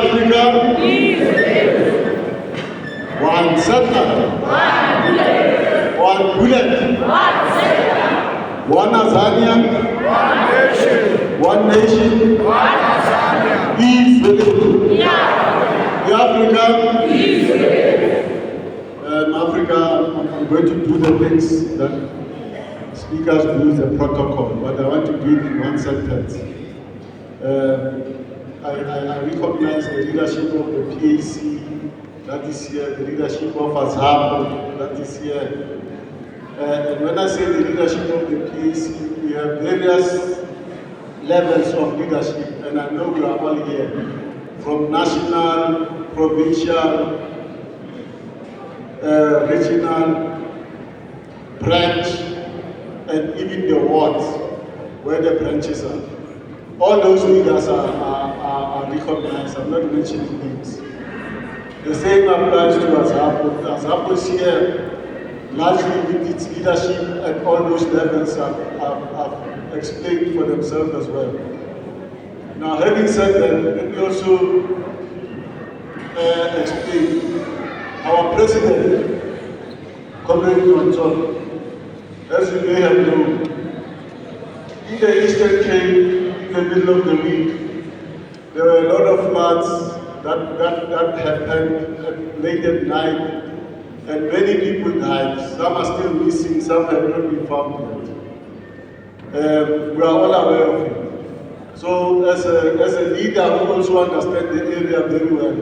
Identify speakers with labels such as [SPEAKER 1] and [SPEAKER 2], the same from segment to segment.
[SPEAKER 1] Africa, one settler, one bullet, one Azania, one nation, peace within. Africa, Africa, I'm going to do the things that speakers do, the protocol, but I want to do it in one sentence. I recognize the leadership of the PAC that is here, the leadership of AZAPO that is here. And when I say the leadership of the PAC, we have various levels of leadership, and I know we are all here, from national, provincial, regional, branch, and even the wards where the branches are. All those leaders are recognized. I'm not mentioning names. The same applies to AZAPO. AZAPO is here largely with its leadership at all those levels have explained for themselves as well. Now, having said that, let me also explain. Our president, Comrade Johnson, as you may have known, in the Eastern Cape, in the middle of the week, there were a lot of floods that happened late at night, and many people died. Some are still missing, some have not been found yet. We are all aware of it. So as a leader who also understands the area very well,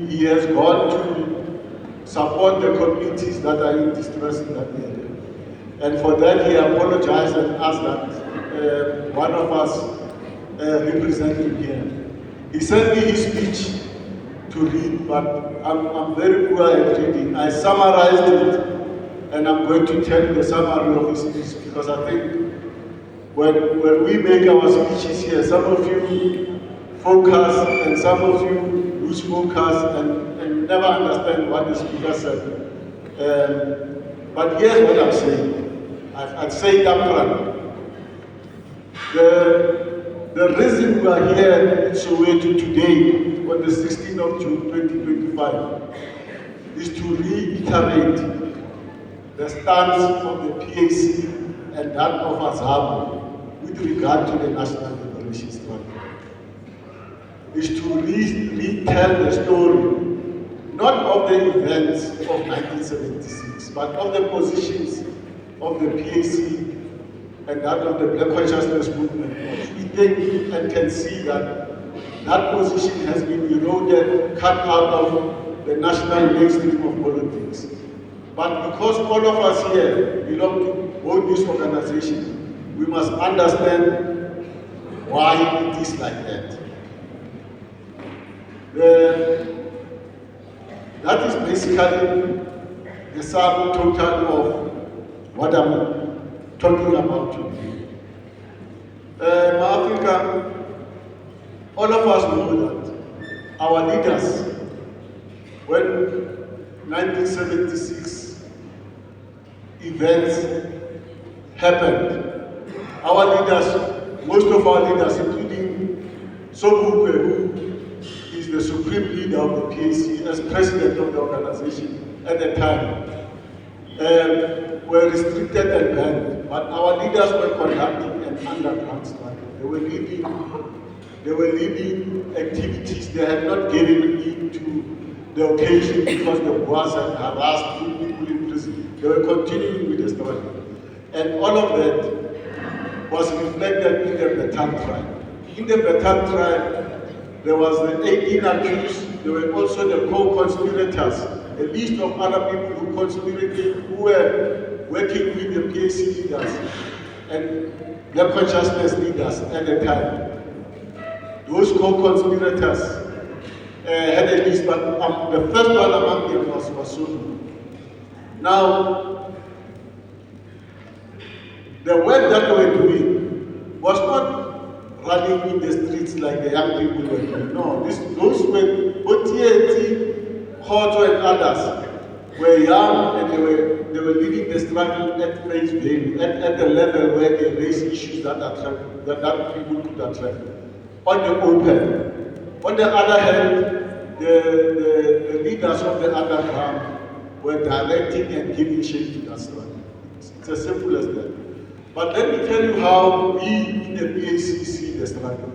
[SPEAKER 1] he has gone to support the communities that are in distress in that area. And for that, he apologized and asked that one of us represent him here. He sent me his speech to read, but I'm very poor at reading. I summarized it, and I'm going to tell you the summary of his speech, because I think when we make our speeches here, some of you focus and some of you lose focus and never understand what the speaker said. But here's what I'm saying. I'd say it up front. The reason we are here in Soweto today, on the 16th of June 2025, is to reiterate the stance of the PAC and that of AZAPO with regard to the National Liberation Struggle. Is to retell the story, not of the events of 1976, but of the positions of the PAC and that of the Black Consciousness Movement. We think and can see that that position has been eroded, cut out of the national mainstream of politics. But because all of us here belong to both these organizations, we must understand why it is like that. That is basically the sum total of what I'm talking about today. Africa, all of us know that our leaders, when 1976 events happened, our leaders, most of our leaders, including Seroke, who is the supreme leader of the PAC as president of the organization at the time, were restricted and banned. But our leaders were conducting an underground struggle. They were leading activities. They had not given in to the occasion because the Boers had harassed people in prison. They were continuing with the struggle. And all of that was reflected in the Betal trial. In the Betal trial, there was the 18 accused. There were also the co-conspirators, a list of other people who conspirated, who were working with the PAC leaders and Black Consciousness leaders at the time. Those co-conspirators had a list, but the first one among them was Soweto. Now, the work that they were doing was not running in the streets like the young people were doing. No, those were OTAT, Khoto and others were young, and they were leading the struggle at face value, at the level where they raise issues that people could attract. On the open, On the other hand, the leaders of the underground were directing and giving shape to that struggle. It's as simple as that. But let me tell you how we in the PAC see the struggle.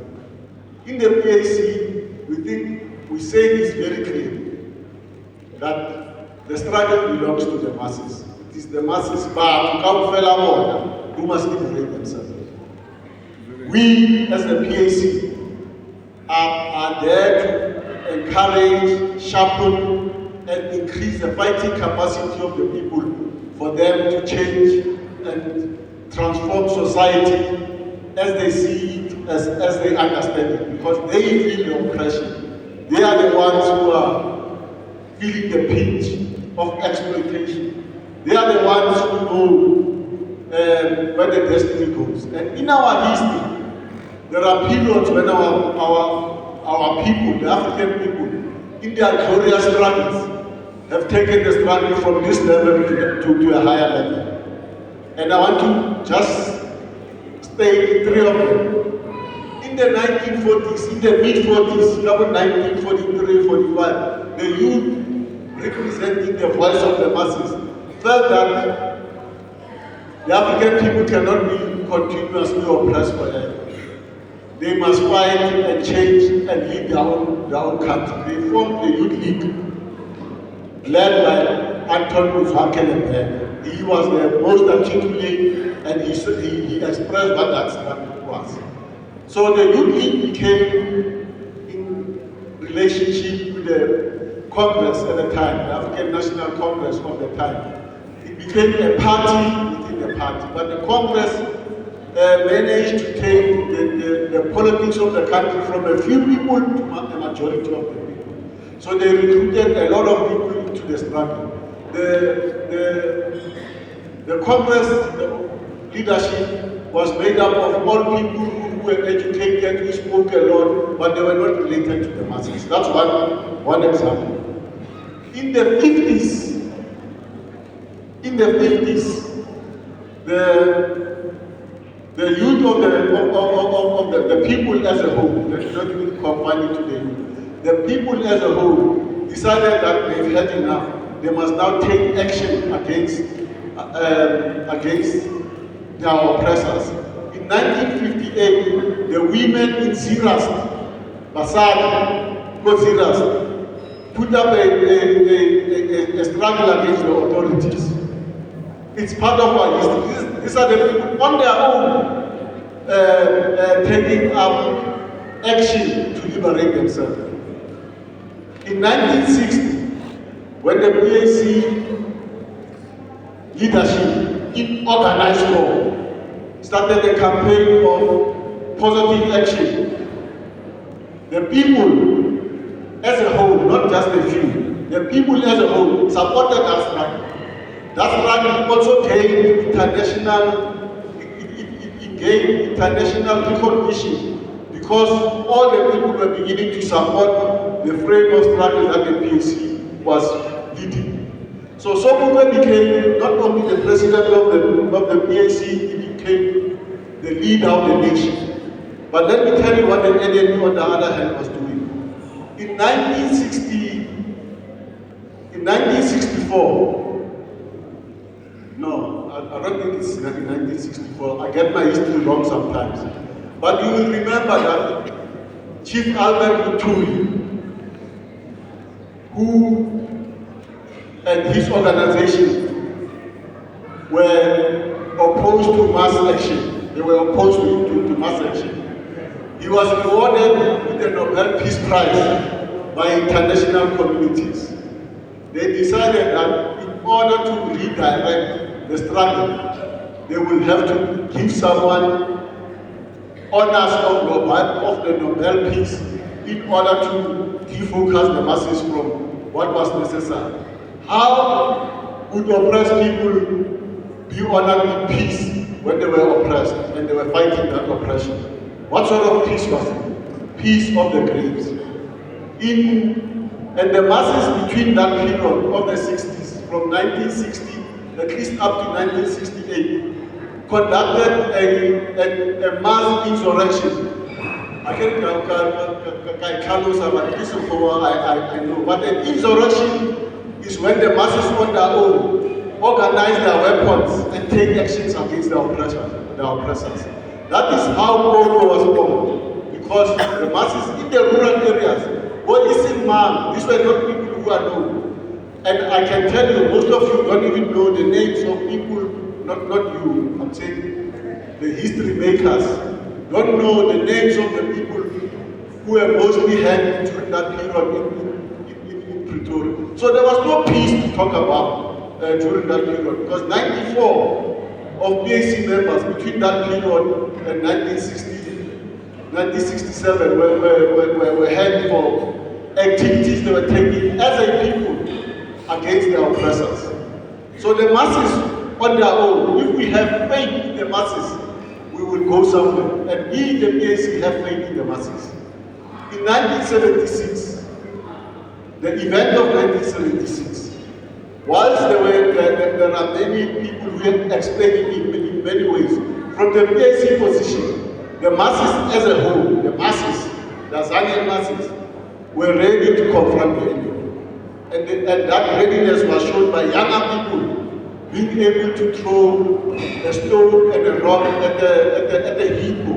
[SPEAKER 1] In the PAC, we say this very clearly, that the struggle belongs to the masses. It is the masses, but who must liberate themselves. We, as the PAC, are there to encourage, sharpen, and increase the fighting capacity of the people for them to change and transform society as they see it, as they understand it, because they feel the oppression. They are the ones who are feeling the pinch of exploitation. They are the ones who know where the destiny goes. And in our history, there are periods when our people, the African people, in their glorious struggles, have taken the struggle from this level to a higher level. And I want to just state three of them. In the 1940s, in the mid-40s, about 1943, 45, the youth representing the voice of the masses felt that the African people cannot be continuously oppressed forever. They must fight and change and lead their own country. They formed the Youth League, led by Anton Hakelenberg. He was the most articulate, and he expressed what that struggle was. So the Youth League became in relationship with the Congress at the time, the African National Congress of the time. It became a party within the party, but the Congress managed to take the politics of the country from a few people to a majority of the people. So they recruited a lot of people into the struggle. The Congress, the leadership was made up of all people who were educated, who spoke a lot, but they were not related to the masses. That's one example. In the 50s, the youth of the people as a whole, let's not even confine it to the youth, the people as a whole decided that they've had enough. They must now take action against their oppressors. In 1958, the women in Zirast, Basad, Zirast, put up a struggle against the authorities. It's part of our history. These are the people on their own taking up action to liberate themselves. In 1960, when the PAC leadership in organized form started a campaign of positive action, the people as a whole, not just a few, the people as a whole supported that struggle. That struggle also gained international recognition because all the people were beginning to support the frame of struggle that the PAC was leading. So Soweto became not only the president of the PAC, he became the leader of the nation. But let me tell you what the NNU on the other hand was doing. In 1964, no, I don't think it's in 1964. I get my history wrong sometimes. But you will remember that Chief Albert Mutuli, who and his organization were opposed to mass action. They were opposed to mass action. He was rewarded with the Nobel Peace Prize by international communities. They decided that in order to redirect the struggle, they will have to give someone honors of the Nobel Peace in order to defocus the masses from what was necessary. How would oppressed people be honored in peace when they were oppressed, when they were fighting that oppression? What sort of peace was it? Peace of the graves. And the masses between that period of the 60s, from 1960 at least up to 1968, conducted a mass insurrection I know. But an insurrection is when the masses on their own organize their weapons and take actions against the oppressors. That is how Congo was formed. Because the masses in the rural areas, what is in man, these were not people who are known. And I can tell you, most of you don't even know the names of people, not you, I'm saying the history makers, don't know the names of the people who were mostly hanged during that period in Pretoria. So there was no peace to talk about during that period, because 94 of PAC members between that period and 1967 were hanged for activities they were taking as a people against their oppressors. So the masses on their own, if we have faith in the masses, we will go somewhere. And we, the PAC, have faith in the masses. In 1976, the event of 1976, whilst there are many people who have explained it in many ways, from the PAC position, the masses as a whole, the Zambian masses, were ready to confront the enemy. And that readiness was shown by younger people being able to throw a stone and a rock at the hippo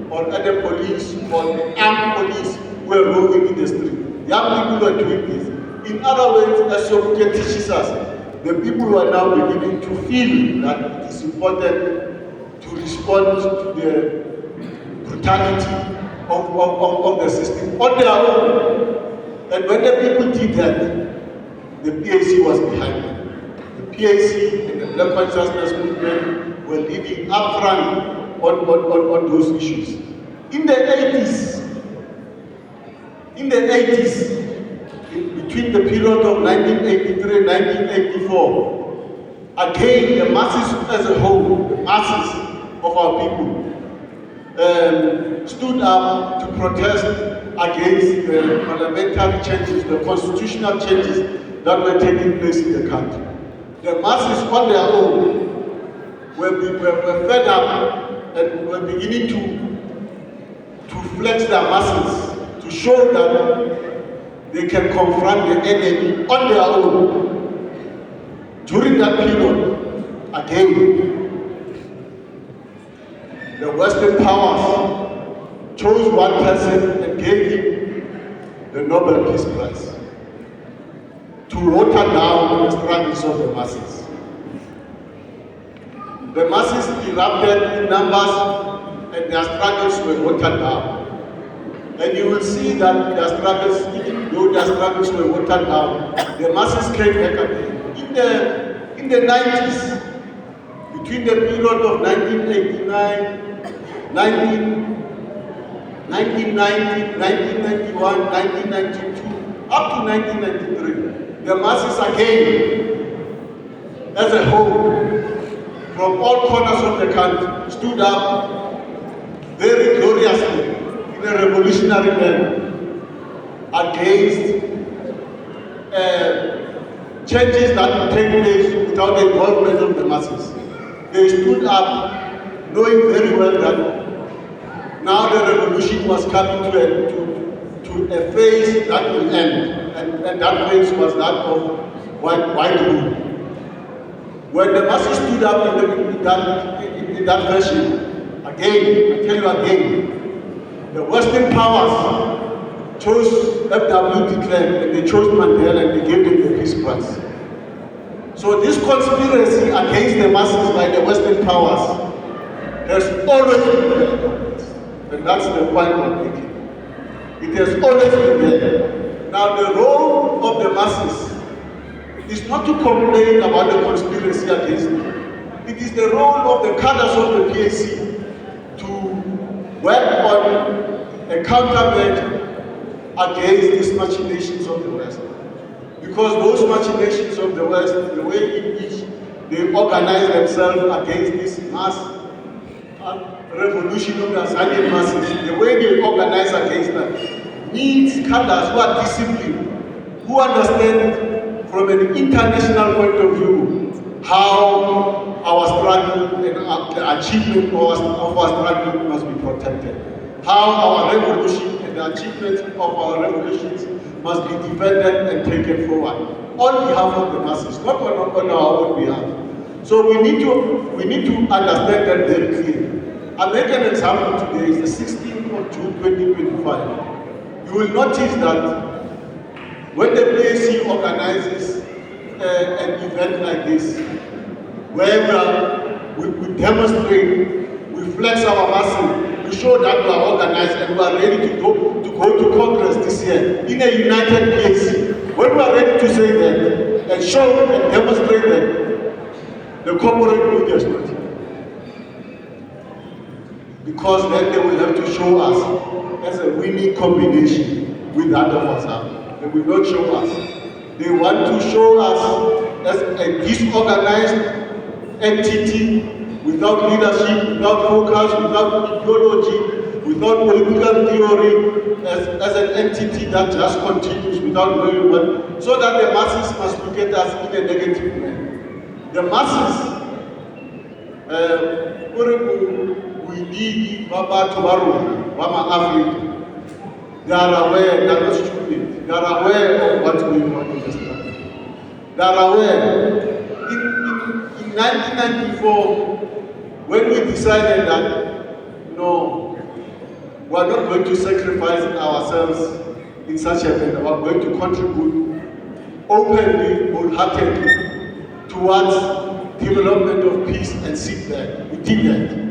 [SPEAKER 1] or at the police or the armed police who were roving in the street. Young people are doing this. In other words, as Seroke teaches us, the people who are now beginning to feel that it is important to respond to the brutality of the system on their own. And when the people did that, the PAC was behind them. The PAC and the Black Consciousness Movement were leading up front on those issues. In the 80s, between the period of 1983 and 1984, again the masses as a whole, the masses of our people, stood up to protest against the parliamentary changes, the constitutional changes that were taking place in the country. The masses on their own were fed up and were beginning to flex their muscles, to show that they can confront the enemy on their own. During that period, again, the Western powers chose one person and gave him the Nobel Peace Prize to water down the struggles of the masses. The masses erupted in numbers and their struggles were watered down. And you will see that their struggles, even though their struggles were watered down, the masses came back again. In the 90s, between the period of 1989, 1990, 1991, 1992, up to 1993, the masses again, as a whole, from all corners of the country, stood up very gloriously in a revolutionary manner against changes that would take place without the involvement of the masses. They stood up knowing very well that now the revolution was coming to a phase that will end, and that phase was that of white rule. When the masses stood up in that version, again, I tell you again, the Western powers chose FW de Klerk and they chose Mandela and they gave them the Peace Prize. So this conspiracy against the masses by the Western powers has always been there. And that's the point I'm making. It has always been there. Now the role of the masses is not to complain about the conspiracy against them. It is the role of the cadres of the PAC to work on a countermeasure against these machinations of the West. Because those machinations of the West, the way in which they organize themselves against this mass revolution of the Zambian masses, the way they organize against that, needs cadres who are disciplined, who understand from an international point of view how our struggle and the achievement of our struggle must be protected. how our revolution and the achievements of our revolutions must be defended and taken forward on behalf of the masses, not on our own behalf. So we need to understand that very clearly. I'll make an example today. It's the 16th of June 2025. You will notice that when the PAC organizes an event like this, where we demonstrate, we flex our muscle, we show that we are organized and we are ready to go to Congress this year in a united PAC. When we are ready to say that and show and demonstrate that, the corporate media is not here. Because then they will have to show us as a winning combination with that of AZAPO. They will not show us. They want to show us as a disorganized entity without leadership, without focus, without ideology, without political theory, as an entity that just continues without knowing what, so that the masses must look at us in a negative way. The masses, we need Baba Tubaru, Mama Africa. They are aware, they are not stupid. They are aware of what's going on in this country. They are aware. In 1994, when we decided that, no, we are not going to sacrifice ourselves in such a manner, we are going to contribute openly, wholeheartedly towards development of peace and seek that. We did that.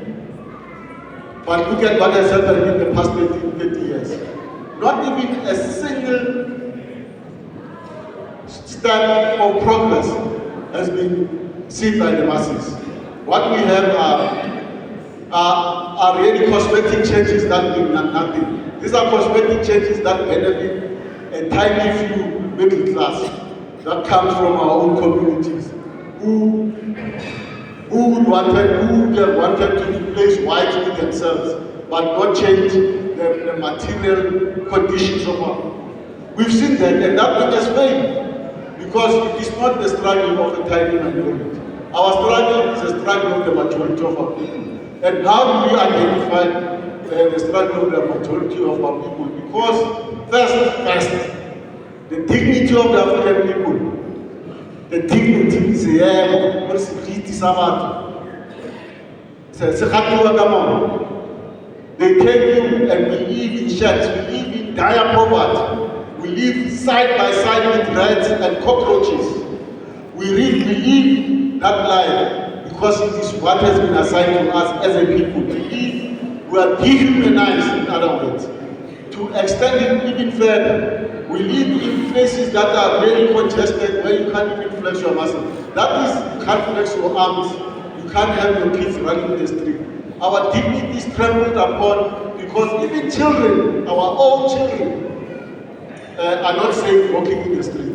[SPEAKER 1] But look at what has happened in the past 30 years. Not even a single step of progress has been seen by the masses. What we have are really cosmetic changes that mean nothing. These are cosmetic changes that benefit a tiny few middle class that comes from our own communities who have wanted to replace white with themselves, but not change the material conditions of our. We've seen that, and that one has failed, because it is not the struggle of a tiny minority. Our struggle is a struggle of the majority of our people. And how do we identify the struggle of the majority of our people? Because first, the dignity of the African people, the dignity is here, they tell you, and we live in shacks, we live in dire poverty, we live side by side with rats and cockroaches. We live that life because it is what has been assigned to us as a people. We are dehumanized, in other words. To extend it even further, we live in places that are very congested, where you can't even flex your muscle. That is, you can't flex your arms, you can't have your kids running in the street. Our dignity is trampled upon because even children, our own children, are not safe walking in the street.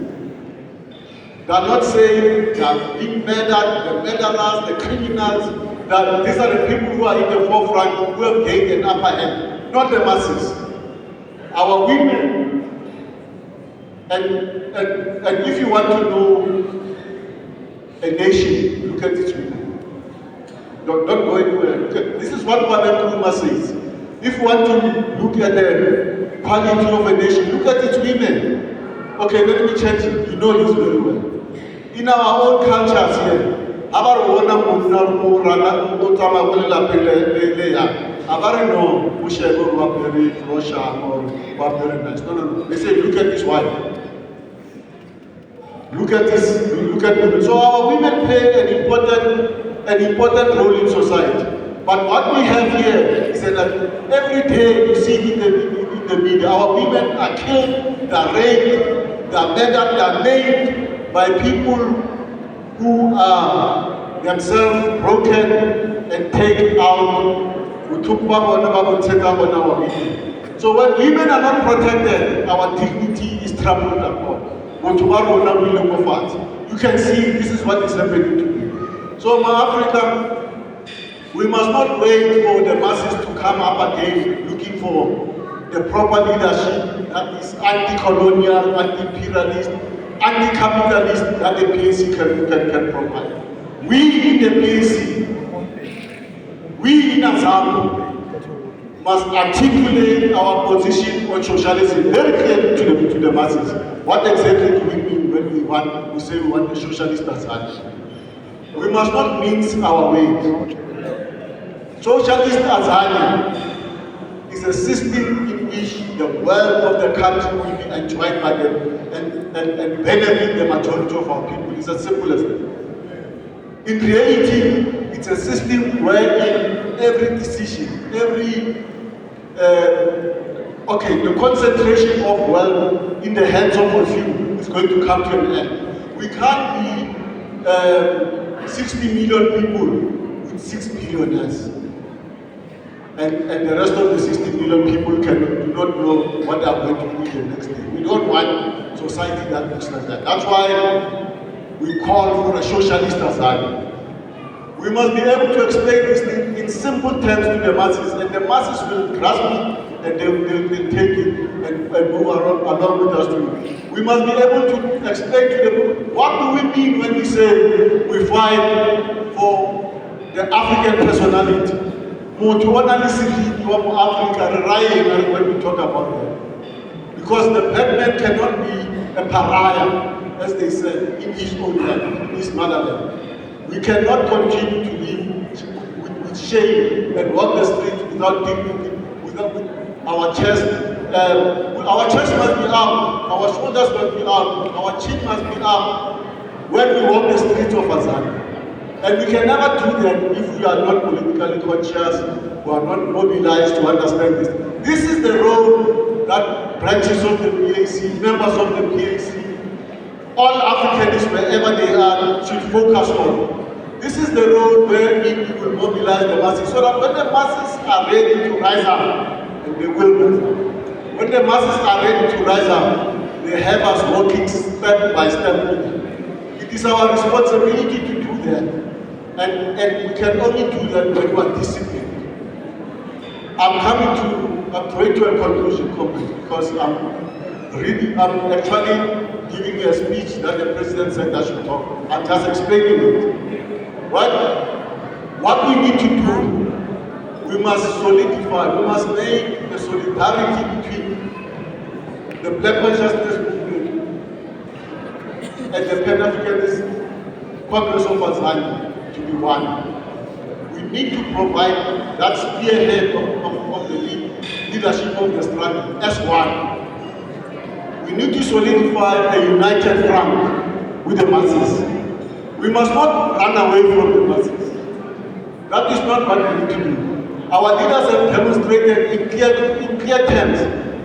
[SPEAKER 1] They are not safe, they are being murdered, the murderers, the criminals. These are the people who are in the forefront, who have gained an upper hand, not the masses. Our women, and if you want to know a nation, look at its women. Don't go anywhere. This is what Madam Kuma says. If you want to look at the quality of a nation, look at its women. Okay, let me change it. You know this very well. In our own cultures here, no. They say, look at this wife. Look at this, look at women. So our women play an important role in society. But what we have here is that every day you see in the media, our women are killed, they are raped, they are murdered, they are maimed by people who are themselves broken and taken out. We took on our women. So when women are not protected, our dignity is trampled upon. You can see this is what is happening to me. So my Africa, we must not wait for the masses to come up again looking for the proper leadership that is anti-colonial, anti-imperialist, anti-capitalist that the PAC can provide. We in the PAC, we in AZAPO, must articulate our position on socialism very clearly to the masses. What exactly do we mean when we say we want a socialist Tanzania? We must not mince our ways. Socialist Tanzania is a system in which the wealth of the country will be enjoyed by them and benefit the majority of our people. It's as simple as that. In reality, it's a system wherein every decision, the concentration of wealth in the hands of a few is going to come to an end. We can't be 60 million people with 6 billionaires. And the rest of the 60 million people do not know what they are going to do the next day. We don't want society that looks like that. That's why we call for a socialist Tanzania. We must be able to explain this thing in simple terms to the masses, and the masses will grasp it and they will take it and move along with us too. We must be able to explain to them what do we mean when we say we fight for the African personality. When we talk about that. Because the black man cannot be a pariah, as they say, in his own land, in his motherland. We cannot continue to live with shame and walk the streets without dignity, without our chest. Our chest must be up, our shoulders must be up, our chin must be up when we walk the streets of Azania. And we can never do that if we are not politically conscious, we are not mobilized to understand this. This is the role that branches of the PAC, members of the PAC, all Africans, wherever they are, should focus on. This is the role where we will mobilize the masses, so that when the masses are ready to rise up, and they will rise up, when the masses are ready to rise up, they have us walking step by step with them. It is our responsibility to do that. And we can only do that when we are disciplined. I'm going to a conclusion because I'm actually giving a speech that the president said I should talk. I'm just explaining it. Right? What we need to do, we must solidify, we must make the solidarity between the Black Consciousness Movement and the Pan-Africanist Congress of Tanzania to be one. We need to provide that spearhead of the leadership of the struggle as one. We need to solidify a united front with the masses. We must not run away from the masses. That is not what we need to do. Our leaders have demonstrated in clear terms,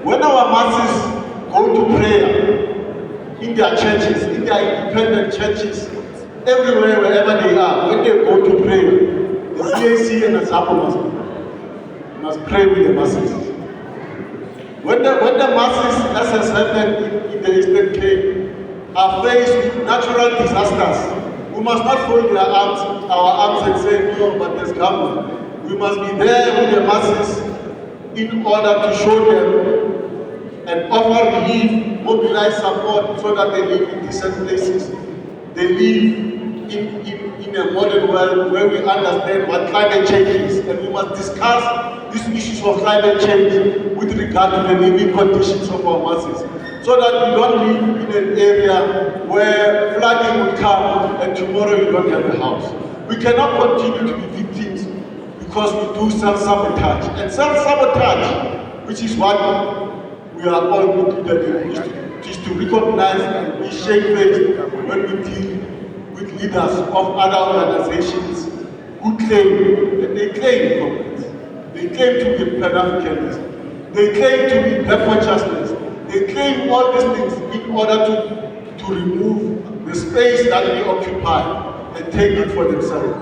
[SPEAKER 1] when our masses go to prayer in their churches, in their independent churches, everywhere, wherever they are, when they go to pray, the PAC and AZAPO must pray with the masses. When the masses, as has happened in the Eastern Cape, are faced with natural disasters, we must not fold our arms and say, no, but there's government. We must be there with the masses in order to show them and offer relief, mobilize support so that they live in decent places. They live in a modern world where we understand what climate change is, and we must discuss these issues of climate change with regard to the living conditions of our masses, so that we don't live in an area where flooding will come and tomorrow you don't have a house. We cannot continue to be victims because we do self-sabotage. And self-sabotage, which is what we are all looking at, is to recognize and be shamefaced when we deal with leaders of other organizations who claim, and they claim Congress, they claim to be Pan-Africanism, they claim to be Black consciousness, they claim all these things in order to remove the space that we occupy and take it for themselves.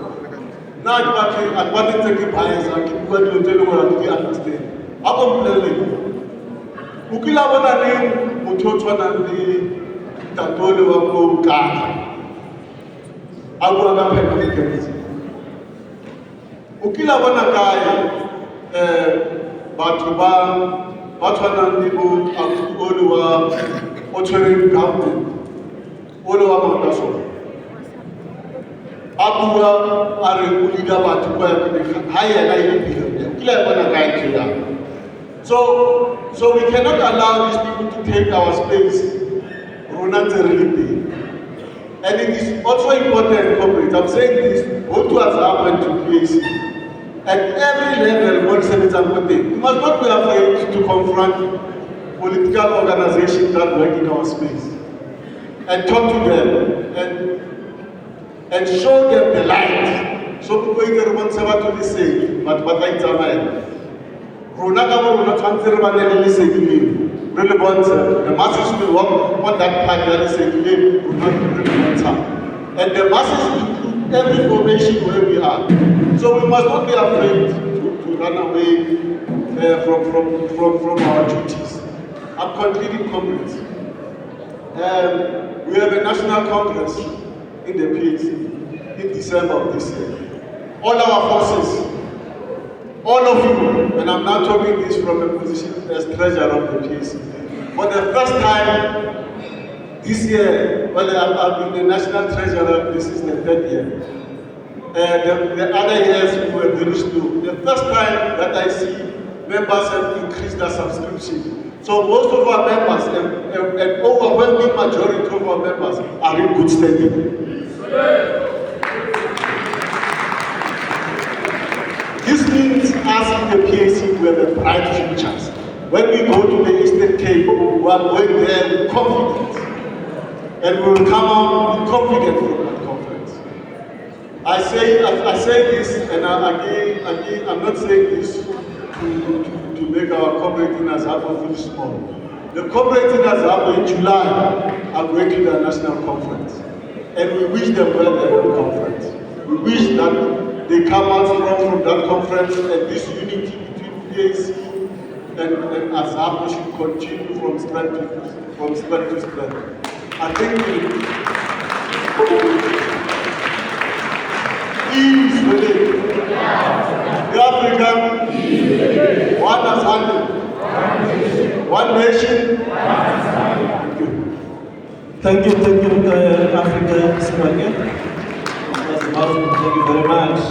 [SPEAKER 1] Now, I want to take it by as I keep going to tell what I understand. I'm complaining. Ukila wana ni mtoto na ni tatole wako kaka. Abu anapenda kikabisa. Ukila wana kaya batu wana ndibu olu wa otwere government olu wa mandaso. Abu are ulida batu kwa haya na ile So we cannot allow these people to take our space. And it is also important, comrades, I'm saying this, both to AZAPO and to PAC. At every level, we must not be afraid to confront political organizations that work in our space and talk to them and show them the light. So people either want to listen, but I tell them, the masses will work on that part that is and the masses include every formation where we are. So we must not be afraid to run away from our duties. I'm concluding, comrades. We have a national congress in the PAC in December of this year. All our forces, all of you, and I'm now talking this from a position as treasurer of the PAC, for the first time this year, well, I've been the national treasurer, this is the third year. The other years we were very slow. The first time that I see members have increased their subscription. So most of our members, an overwhelming majority of our members are in good standing. This means us in the PAC we have a bright futures. When we go to the Eastern Cape, we are going there with confidence. And we will come out confident from that conference. I say this, and again, I'm not saying this to make our comrades in AZAPO feel small. The comrades in AZAPO in July are going to the national conference. And we wish them well at the conference. We wish that they come out strong from that conference, and this unity between PAC and AZAPO should continue from strength to strength. I think is within the Africa, one as one nation.
[SPEAKER 2] Thank you, Africa Seroke. Thank you very much.